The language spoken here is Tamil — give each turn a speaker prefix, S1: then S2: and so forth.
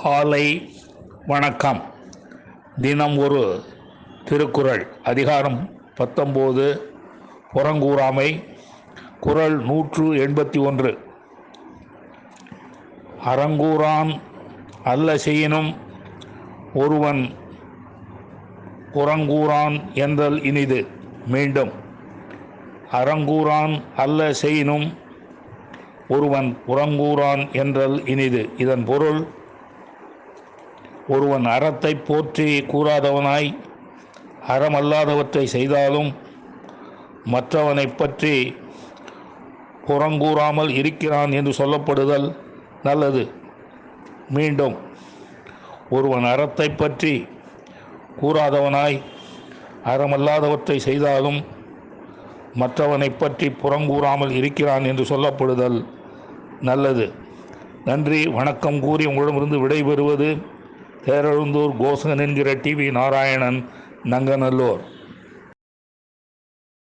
S1: காலை வணக்கம். தினம் ஒரு திருக்குறள். அதிகாரம் 19, புறங்கூறாமை. குறள் 181. அறங்கூறான் அல்ல செய்யினும் ஒருவன் புறங்கூறான் என்றல் இனிது. மீண்டும், அறங்கூறான் அல்ல செய்யினும் ஒருவன் புறங்கூறான் என்றல் இனிது. இதன் பொருள், ஒருவன் அறத்தை போற்றி கூறாதவனாய் அறமல்லாதவற்றை செய்தாலும் மற்றவனை பற்றி புறங்கூறாமல் இருக்கிறான் என்று சொல்லப்படுதல் நல்லது. மீண்டும், ஒருவன் அறத்தை பற்றி கூறாதவனாய் அறமல்லாதவற்றை செய்தாலும் மற்றவனை பற்றி புறங்கூறாமல் இருக்கிறான் என்று சொல்லப்படுதல் நல்லது. நன்றி, வணக்கம் கூறி உங்களிடமிருந்து விடைபெறுவது தேரெழுந்தூர் கோசகன் என்கிற டிவி நாராயணன், நங்கநல்லூர்.